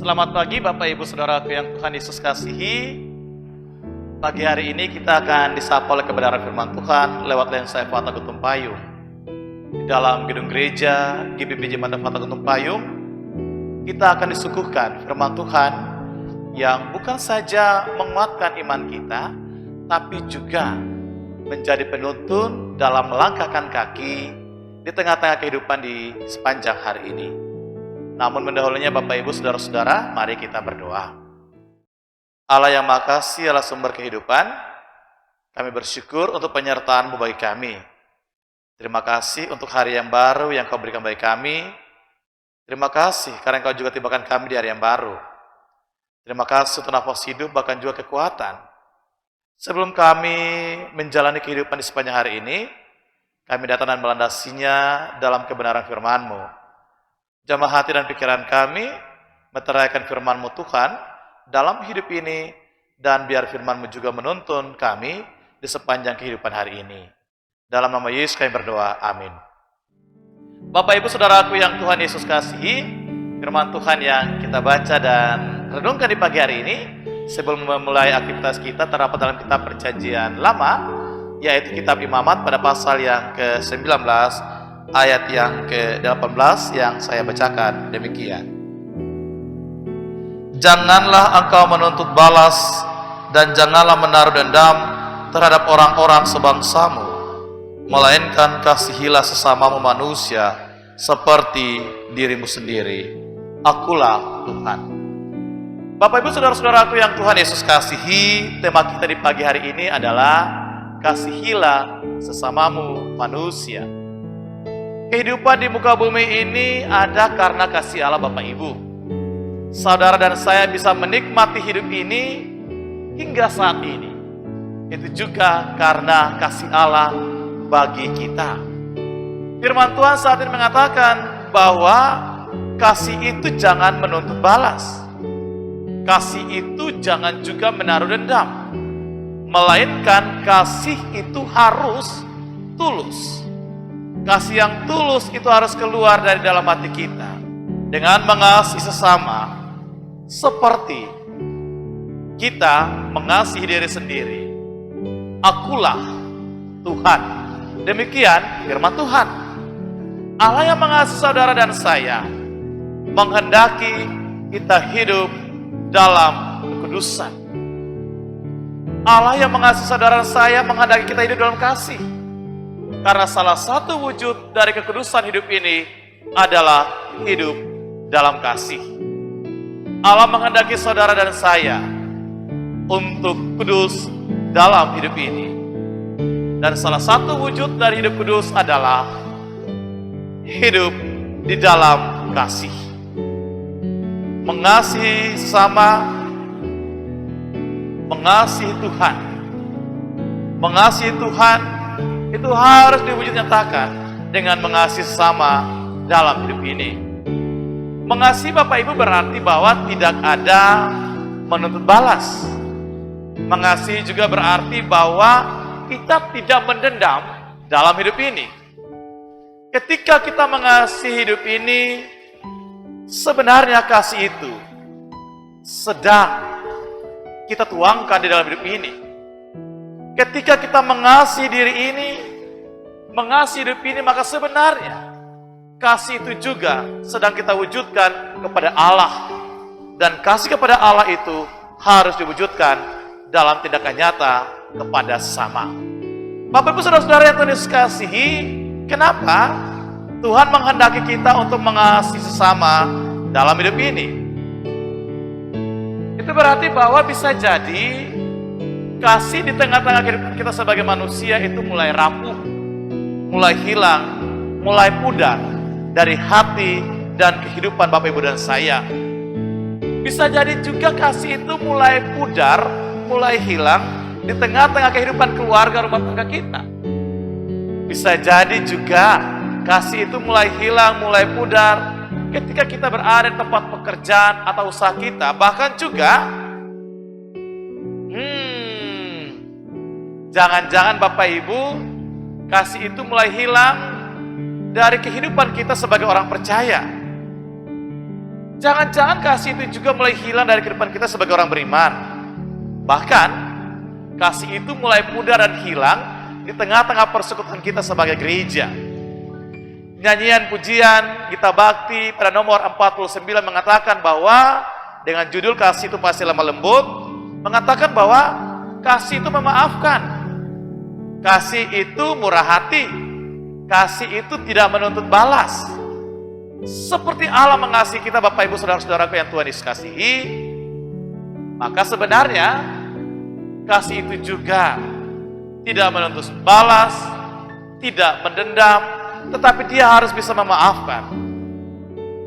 Selamat pagi Bapak Ibu Saudaraku yang Tuhan Yesus kasihi. Pagi hari ini kita akan disapa oleh kebenaran firman Tuhan lewat lensa Fata Gunung Payung. Di dalam gedung gereja GBPJ Mata Fata Gunung Payung, kita akan disuguhkan firman Tuhan yang bukan saja menguatkan iman kita, tapi juga menjadi penuntun dalam melangkahkan kaki di tengah-tengah kehidupan di sepanjang hari ini. Namun mendahulunya Bapak Ibu Saudara-saudara, mari kita berdoa. Allah yang Maha Kasih, Allah sumber kehidupan, kami bersyukur untuk penyertaan-Mu bagi kami. Terima kasih untuk hari yang baru yang Kau berikan bagi kami. Terima kasih karena Engkau juga tibakan kami di hari yang baru. Terima kasih untuk nafas hidup bahkan juga kekuatan. Sebelum kami menjalani kehidupan di sepanjang hari ini, kami datang dan melandasinya dalam kebenaran firman-Mu. Jamah hati dan pikiran kami meteraikan firman-Mu Tuhan dalam hidup ini, dan biar firman-Mu juga menuntun kami di sepanjang kehidupan hari ini. Dalam nama Yesus kami berdoa, amin. Bapak Ibu Saudaraku yang Tuhan Yesus kasihi, firman Tuhan yang kita baca dan renungkan di pagi hari ini sebelum memulai aktivitas kita terdapat dalam kitab Perjanjian Lama, yaitu kitab Imamat pada pasal yang ke-19 ayat yang ke-18 yang saya bacakan demikian. Janganlah engkau menuntut balas dan janganlah menaruh dendam terhadap orang-orang sebangsamu, melainkan kasihilah sesamamu manusia seperti dirimu sendiri. Akulah Tuhan. Bapak Ibu Saudara-saudaraku yang Tuhan Yesus kasihi, tema kita di pagi hari ini adalah kasihilah sesamamu manusia. Kehidupan di muka bumi ini ada karena kasih Allah Bapak Ibu. Saudara dan saya bisa menikmati hidup ini hingga saat ini. Itu juga karena kasih Allah bagi kita. Firman Tuhan saat ini mengatakan bahwa kasih itu jangan menuntut balas. Kasih itu jangan juga menaruh dendam. Melainkan kasih itu harus tulus. Kasih yang tulus itu harus keluar dari dalam hati kita dengan mengasihi sesama seperti kita mengasihi diri sendiri. Akulah Tuhan. Demikian firman Tuhan. Allah yang mengasihi saudara dan saya menghendaki kita hidup dalam kekudusan. Allah yang mengasihi saudara dan saya menghendaki kita hidup dalam kasih. Karena salah satu wujud dari kekudusan hidup ini adalah hidup dalam kasih. Allah menghendaki saudara dan saya untuk kudus dalam hidup ini. Dan salah satu wujud dari hidup kudus adalah hidup di dalam kasih. Mengasihi sesama, mengasihi Tuhan. Mengasihi Tuhan itu harus diwujud nyatakan dengan mengasihi sesama dalam hidup ini. Mengasihi Bapak Ibu berarti bahwa tidak ada menuntut balas. Mengasihi juga berarti bahwa kita tidak mendendam dalam hidup ini. Ketika kita mengasihi hidup ini, sebenarnya kasih itu sedang kita tuangkan di dalam hidup ini. Ketika kita mengasihi diri ini, mengasihi hidup ini, maka sebenarnya kasih itu juga sedang kita wujudkan kepada Allah. Dan kasih kepada Allah itu harus diwujudkan dalam tindakan nyata kepada sesama. Bapak Ibu Saudara-saudara yang Tuhan Yesus kasihi, kenapa Tuhan menghendaki kita untuk mengasihi sesama dalam hidup ini? Itu berarti bahwa bisa jadi kasih di tengah-tengah kehidupan kita sebagai manusia itu mulai rapuh, mulai hilang, mulai pudar dari hati dan kehidupan Bapak Ibu dan saya. Bisa jadi juga kasih itu mulai pudar, mulai hilang di tengah-tengah kehidupan keluarga rumah tangga kita. Bisa jadi juga kasih itu mulai hilang, mulai pudar ketika kita berada di tempat pekerjaan atau usaha kita. Bahkan juga jangan-jangan Bapak Ibu, kasih itu mulai hilang dari kehidupan kita sebagai orang percaya. Jangan-jangan kasih itu juga mulai hilang dari kehidupan kita sebagai orang beriman. Bahkan, kasih itu mulai pudar dan hilang di tengah-tengah persekutuan kita sebagai gereja. Nyanyian pujian Gita Bakti pada nomor 49 mengatakan bahwa dengan judul kasih itu pasti lemah lembut, mengatakan bahwa kasih itu memaafkan, kasih itu murah hati, kasih itu tidak menuntut balas. Seperti Allah mengasihi kita, Bapak Ibu Saudara-saudaraku yang Tuhan Yesus kasihi, maka sebenarnya kasih itu juga tidak menuntut balas, tidak mendendam, tetapi dia harus bisa memaafkan.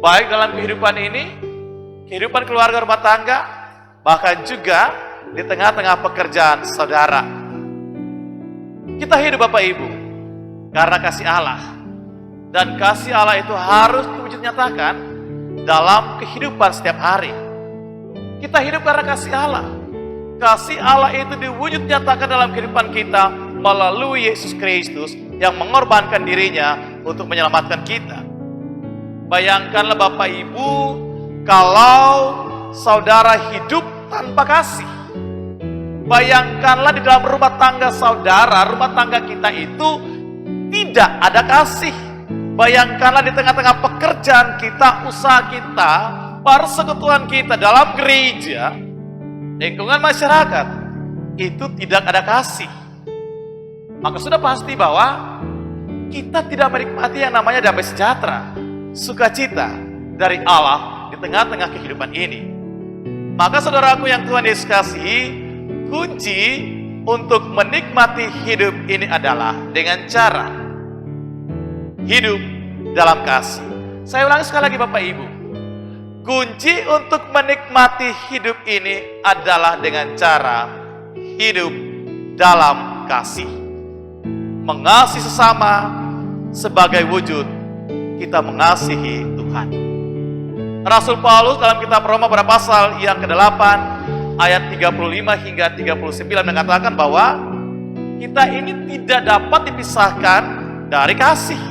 Baik dalam kehidupan ini, kehidupan keluarga rumah tangga, bahkan juga di tengah-tengah pekerjaan saudara. Kita hidup Bapak Ibu karena kasih Allah. Dan kasih Allah itu harus diwujud nyatakan dalam kehidupan setiap hari. Kita hidup karena kasih Allah. Kasih Allah itu diwujud nyatakan dalam kehidupan kita melalui Yesus Kristus yang mengorbankan dirinya untuk menyelamatkan kita. Bayangkanlah Bapak Ibu, kalau saudara hidup tanpa kasih. Bayangkanlah di dalam rumah tangga saudara, rumah tangga kita itu tidak ada kasih. Bayangkanlah di tengah-tengah pekerjaan kita, usaha kita, persekutuan kita dalam gereja, lingkungan masyarakat, itu tidak ada kasih. Maka sudah pasti bahwa kita tidak menikmati yang namanya damai sejahtera, sukacita dari Allah di tengah-tengah kehidupan ini. Maka saudaraku yang Tuhan Yesus kasihi, kunci untuk menikmati hidup ini adalah dengan cara hidup dalam kasih. Saya ulangi sekali lagi Bapak Ibu. Kunci untuk menikmati hidup ini adalah dengan cara hidup dalam kasih. Mengasihi sesama sebagai wujud kita mengasihi Tuhan. Rasul Paulus dalam kitab Roma pada pasal yang ke-8 ayat 35 hingga 39 mengatakan bahwa kita ini tidak dapat dipisahkan dari kasih.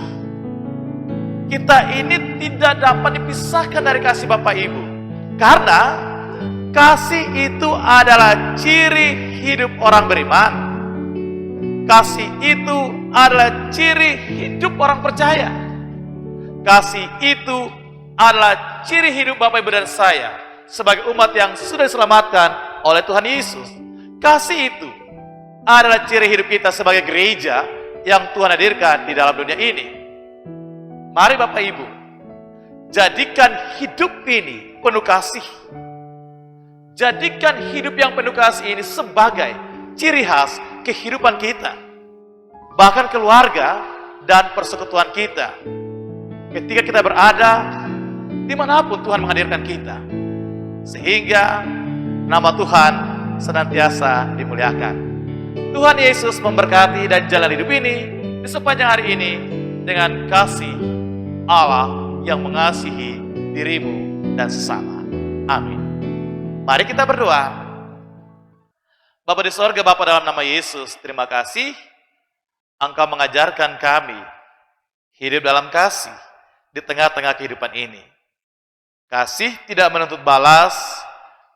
Kita ini tidak dapat dipisahkan dari kasih Bapak Ibu. Karena kasih itu adalah ciri hidup orang beriman. Kasih itu adalah ciri hidup orang percaya. Kasih itu adalah ciri hidup Bapak Ibu dan saya sebagai umat yang sudah diselamatkan oleh Tuhan Yesus. Kasih itu adalah ciri hidup kita sebagai gereja yang Tuhan hadirkan di dalam dunia ini. Mari Bapak Ibu, jadikan hidup ini penuh kasih. Jadikan hidup yang penuh kasih ini sebagai ciri khas kehidupan kita. Bahkan keluarga dan persekutuan kita. Ketika kita berada dimanapun Tuhan menghadirkan kita. Sehingga nama Tuhan senantiasa dimuliakan. Tuhan Yesus memberkati dan jalan hidup ini di sepanjang hari ini dengan kasih Allah yang mengasihi dirimu dan sesama. Amin. Mari kita berdoa. Bapa di sorga, Bapa dalam nama Yesus, terima kasih Engkau mengajarkan kami hidup dalam kasih di tengah-tengah kehidupan ini. Kasih tidak menuntut balas,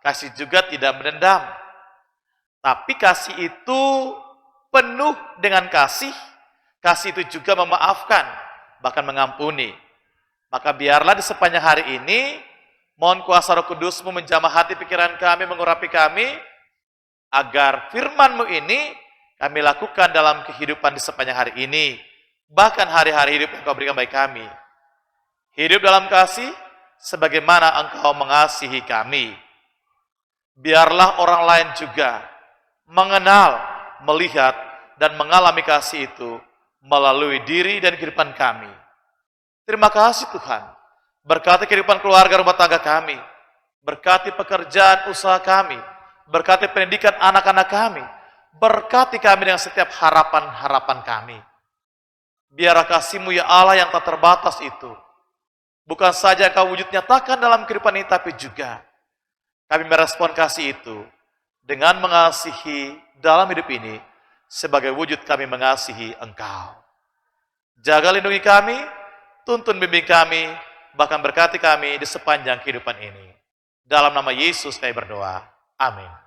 kasih juga tidak mendendam. Tapi kasih itu penuh dengan kasih. Kasih itu juga memaafkan, bahkan mengampuni. Maka biarlah di sepanjang hari ini, mohon kuasa Roh Kudus-Mu menjamah hati pikiran kami, mengurapi kami, agar firman-Mu ini kami lakukan dalam kehidupan di sepanjang hari ini, bahkan hari-hari hidup yang Kau berikan bagi kami. Hidup dalam kasih, sebagaimana Engkau mengasihi kami. Biarlah orang lain juga mengenal, melihat, dan mengalami kasih itu melalui diri dan kehidupan kami. Terima kasih Tuhan. Berkati kehidupan keluarga rumah tangga kami. Berkati pekerjaan usaha kami. Berkati pendidikan anak-anak kami. Berkati kami dengan setiap harapan-harapan kami. Biarlah kasih-Mu ya Allah yang tak terbatas itu bukan saja Kau wujud nyatakan dalam kehidupan ini, tapi juga kami merespon kasih itu dengan mengasihi dalam hidup ini sebagai wujud kami mengasihi Engkau. Jaga lindungi kami, tuntun bimbing kami, bahkan berkati kami di sepanjang kehidupan ini. Dalam nama Yesus kami berdoa. Amin.